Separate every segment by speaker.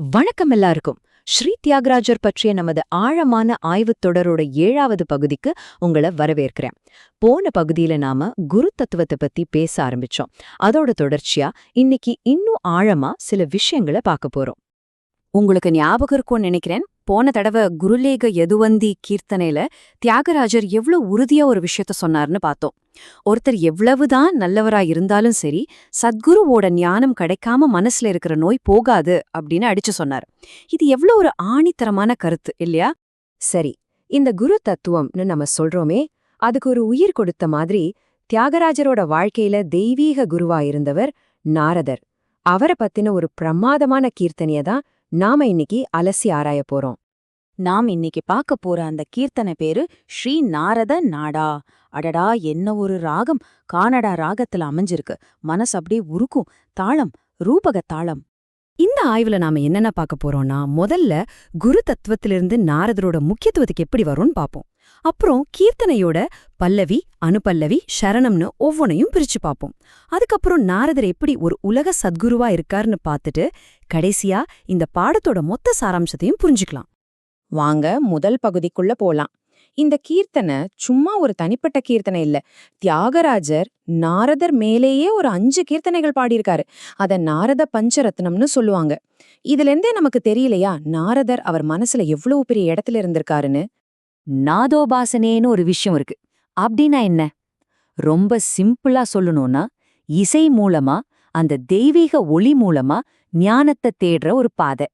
Speaker 1: வணக்கம் எல்லாருக்கும். ஸ்ரீ தியாகராஜர் பற்றிய நமது ஆழமான ஆய்வுத் தொடரோட 7வது பகுதிக்கு உங்களை வரவேற்கிறேன். போன பகுதியில நாம குரு தத்துவத்தை பத்தி பேச ஆரம்பிச்சோம். அதோட தொடர்ச்சியா இன்னைக்கு இன்னும் ஆழமா சில விஷயங்களை பார்க்க போறோம். உங்களுக்கு ஞாபகம் இருக்கும்னு நினைக்கிறேன், போன தடவை குருலேக யதுவந்தி கீர்த்தனையில தியாகராஜர் எவ்வளவு உறுதியா ஒரு விஷயத்த சொன்னார்னு பார்த்தோம். ஒருத்தர் எவ்வளவுதான் நல்லவரா இருந்தாலும் சரி, சத்குருவோட ஞானம் கிடைக்காம மனசுல இருக்கிற நோய் போகாது அப்படின்னு அடிச்சு சொன்னார். இது எவ்வளவு ஒரு ஆணித்தரமான கருத்து இல்லையா? சரி, இந்த குரு தத்துவம்னு நம்ம சொல்றோமே, அதுக்கு ஒரு உயிர் கொடுத்த மாதிரி தியாகராஜரோட வாழ்க்கையில தெய்வீக குருவா இருந்தவர் நாரதர். அவரை பத்தின ஒரு பிரமாதமான கீர்த்தனைய தான் நாம இன்னைக்கு அலசி ஆராய போறோம். நாம் இன்னைக்கு பார்க்க போற அந்த கீர்த்தனை பேரு ஸ்ரீ நாரத நாடா. அடடா, என்ன ஒரு ராகம்! கானடா ராகத்துல அமைஞ்சிருக்கு. மனசு அப்படியே உருக்கும். தாளம் ரூபக தாளம். இந்த ஆய்வுல நாம என்னென்ன பார்க்க போறோம்னா, முதல்ல குரு தத்துவத்திலிருந்து நாரதரோட முக்கியத்துவத்துக்கு எப்படி வரும்னு பார்ப்போம். அப்புறம் கீர்த்தனையோட பல்லவி, அனுபல்லவி, சரணம்னு ஒவ்வொன்னையும் பிரிச்சு பார்ப்போம். அதுக்கப்புறம் நாரதர் எப்படி ஒரு உலக சத்குருவா இருக்காருன்னு பார்த்துட்டு கடைசியா இந்த பாடத்தோட மொத்த சாராம்சத்தையும் புரிஞ்சுக்கலாம். வாங்க முதல் பகுதிக்குள்ள போலாம். இந்த கீர்த்தனை சும்மா ஒரு தனிப்பட்ட கீர்த்தனை இல்ல. தியாகராஜர் நாரதர் மேலேயே ஒரு 5 கீர்த்தனைகள் பாடியிருக்காரு. அத நாரத பஞ்சரத்னம்னு சொல்லுவாங்க. இதுல இருந்தே நமக்கு தெரியலையா நாரதர் அவர் மனசுல எவ்வளவு பெரிய இடத்துல இருந்திருக்காருன்னு. நாதோபாசனேன்னு ஒரு விஷயம் இருக்கு. அப்படின்னா என்ன? ரொம்ப சிம்பிளா சொல்லணும்னா, இசை மூலமா, அந்த தெய்வீக ஒளி மூலமா ஞானத்தை தேடுற ஒரு பாதை.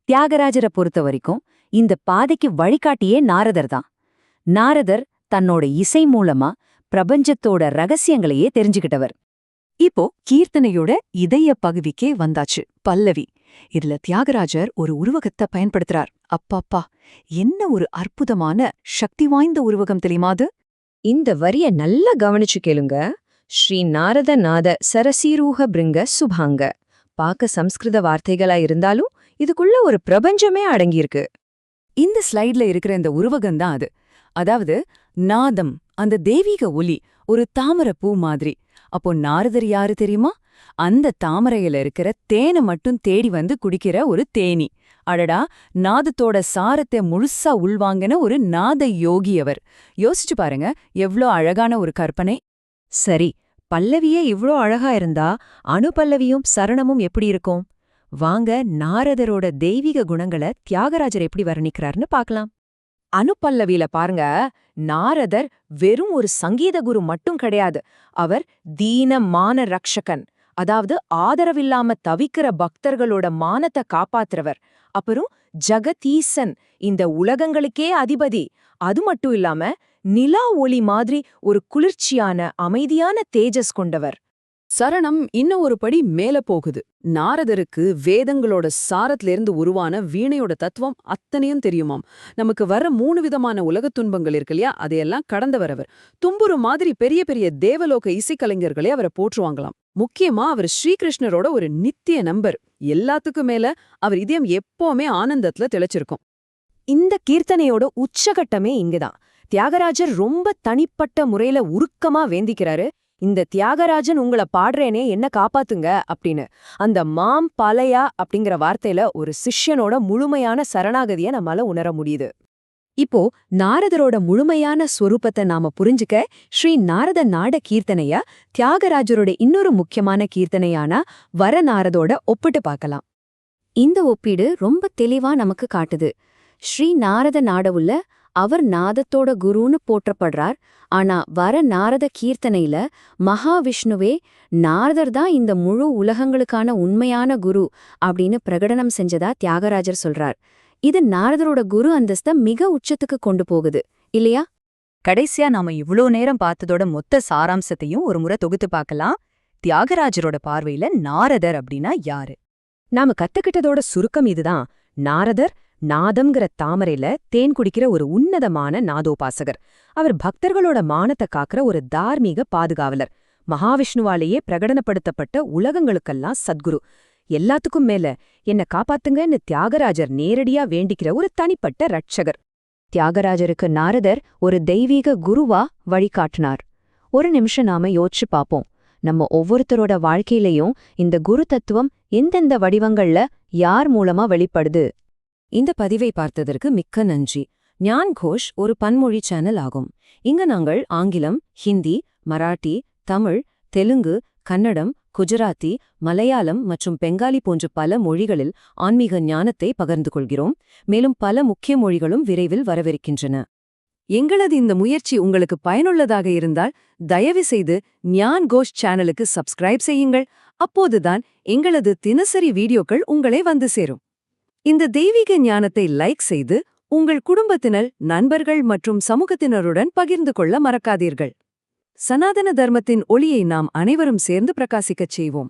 Speaker 1: தியாகராஜரை பொறுத்த வரைக்கும் இந்த பாதைக்கு வழிகாட்டியே நாரதர் தான். நாரதர் தன்னோட இசை மூலமா பிரபஞ்சத்தோட ரகசியங்களையே தெரிஞ்சுக்கிட்டவர். இப்போ கீர்த்தனையோட இதய பகுதிக்கே வந்தாச்சு, பல்லவி. இதுல தியாகராஜர் ஒரு உருவகத்தை பயன்படுத்துறார். அப்பாப்பா, என்ன ஒரு அற்புதமான சக்தி வாய்ந்த உருவகம் தெரியுமாது? இந்த வரிய நல்லா கவனிச்சு கேளுங்க. ஸ்ரீ நாரத நாத சரசீரூக பிருங்க சுபாங்க. பார்க்க சம்ஸ்கிருத வார்த்தைகளா இருந்தாலும் இதுக்குள்ள ஒரு பிரபஞ்சமே அடங்கியிருக்கு. இந்த ஸ்லைட்ல இருக்கிற இந்த உருவகம்தான் அது. அதாவது நாதம், அந்த தெய்வீக ஒலி, ஒரு தாமரை பூ மாதிரி. அப்போ நாரதர் யாரு தெரியுமா? அந்த தாமரையில இருக்கிற தேனை மட்டும் தேடி வந்து குடிக்கிற ஒரு தேனி. அடடா, நாதத்தோட சாரத்தை முழுசா உள்வாங்கின ஒரு நாத யோகி அவர். யோசிச்சு பாருங்க, எவ்ளோ அழகான ஒரு கற்பனை. சரி, பல்லவியே இவ்ளோ அழகா இருந்தா அனுபல்லவியும் சரணமும் எப்படி இருக்கும்? வாங்க நாரதரோட தெய்வீக குணங்களை தியாகராஜர் எப்படி வர்ணிக்கிறார்னு பார்க்கலாம். அனுபல்லவியில பாருங்க, நாரதர் வெறும் ஒரு சங்கீத குரு மட்டும் கிடையாது. அவர் தீன மான ரக்ஷகன், அதாவது ஆதரவில்லாம தவிக்கிற பக்தர்களோட மானத்தை காப்பாத்துறவர். அப்புறம் ஜகதீசன், இந்த உலகங்களுக்கே அதிபதி. அது மட்டும் இல்லாம நிலா ஒளி மாதிரி ஒரு குளிர்ச்சியான அமைதியான தேஜஸ் கொண்டவர்.
Speaker 2: சரணம் இன்னும் ஒரு படி மேல போகுது. நாரதருக்கு வேதங்களோட சாரத்திலிருந்து உருவான வீணையோட தத்துவம் அத்தனையும் தெரியுமாம். நமக்கு வர 3 விதமான உலகத் துன்பங்கள் இருக்கு இல்லையா, அதையெல்லாம் கடந்து வரவர். தும்புரு மாதிரி பெரிய பெரிய தேவலோக இசைக்கலைஞர்களே அவரை போற்றுவாங்களாம். முக்கியமா அவர் ஸ்ரீகிருஷ்ணரோட ஒரு நித்திய நம்பர். எல்லாத்துக்கும் மேல அவர் இதயம் எப்பவுமே ஆனந்தத்துல திளைச்சிருக்கும்.
Speaker 1: இந்த கீர்த்தனையோட உச்சகட்டமே இங்கதான். தியாகராஜர் ரொம்ப தனிப்பட்ட முறையில உருக்கமா வேந்திக்கிறாரு, இந்த தியாகராஜன் உங்களை பாடுறேனே, என்ன காப்பாத்துங்க அப்படின்னு. அந்த மாம் பலையா அப்படிங்கிற வார்த்தையில ஒரு சிஷ்யனோட முழுமையான சரணாகதிய நம்மால உணர முடியுது. இப்போ நாரதரோட முழுமையான ஸ்வரூபத்தை நாம புரிஞ்சுக்க ஸ்ரீ நாரத நாட கீர்த்தனைய தியாகராஜரோட இன்னொரு முக்கியமான கீர்த்தனையான வரநாரதோட ஒப்பிட்டு பார்க்கலாம். இந்த ஒப்பீடு ரொம்ப தெளிவா நமக்கு காட்டுது. ஸ்ரீ நாரத நாடவுள்ள அவர் நாதத்தோட குருன்னு போற்றப்படுறார். ஆனா வர நாரத கீர்த்தனையில மகாவிஷ்ணுவே நாரதர் தான் இந்த முழு உலகங்களுக்கான உண்மையான குரு அப்படின்னு பிரகடனம் செஞ்சதா தியாகராஜர் சொல்றார். இது நாரதரோட குரு அந்தஸ்த மிக உச்சத்துக்கு கொண்டு போகுது இல்லையா? கடைசியா நாம இவ்ளோ நேரம் பார்த்ததோட மொத்த சாராம்சத்தையும் ஒரு முறை தொகுத்து பார்க்கலாம். தியாகராஜரோட பார்வையில நாரதர் அப்படின்னா யாரு? நாம கத்துக்கிட்டதோட சுருக்கம் இதுதான். நாரதர் நாதம்ங்கிற தாமரையில தேன் குடிக்கிற ஒரு உன்னதமான நாதோபாசகர். அவர் பக்தர்களோட மானத்தை காக்கிற ஒரு தார்மீக பாதுகாவலர். மகாவிஷ்ணுவாலேயே பிரகடனப்படுத்தப்பட்ட உலகங்களுக்கெல்லாம் சத்குரு. எல்லாத்துக்கும் மேல என்ன காப்பாத்துங்கன்னு தியாகராஜர் நேரடியா வேண்டிக்கிற ஒரு தனிப்பட்ட ரட்சகர். தியாகராஜருக்கு நாரதர் ஒரு தெய்வீக குருவா வழிகாட்டினார். ஒரு நிமிஷம் நாம யோசிச்சு பாப்போம். நம்ம ஒவ்வொருத்தரோட வாழ்க்கையிலையும் இந்த குரு தத்துவம் எந்தெந்த வடிவங்கள்ல யார் மூலமா வெளிப்படுது?
Speaker 3: இந்த பதிவை பார்த்ததற்கு மிக்க நன்றி. ஞான் கோஷ் ஒரு பன்மொழி சேனல் ஆகும். இங்க நாங்கள் ஆங்கிலம், ஹிந்தி, மராட்டி, தமிழ், தெலுங்கு, கன்னடம், குஜராத்தி, மலையாளம் மற்றும் பெங்காலி போன்ற பல மொழிகளில் ஆன்மீக ஞானத்தை பகிர்ந்து கொள்கிறோம். மேலும் பல முக்கிய மொழிகளும் விரைவில் வரவிருக்கின்றன.
Speaker 2: எங்களது இந்த முயற்சி உங்களுக்கு பயனுள்ளதாக இருந்தால் தயவு செய்து ஞான் கோஷ் சேனலுக்கு சப்ஸ்கிரைப் செய்யுங்கள். அப்போதுதான் எங்களது தினசரி வீடியோக்கள் உங்களை வந்து சேரும். இந்த தெய்வீக ஞானத்தை லைக் செய்து உங்கள் குடும்பத்தினர், நண்பர்கள் மற்றும் சமூகத்தினருடன் பகிர்ந்து கொள்ள மறக்காதீர்கள். சனாதன தர்மத்தின் ஒளியை நாம் அனைவரும் சேர்ந்து பிரகாசிக்கச் செய்வோம்.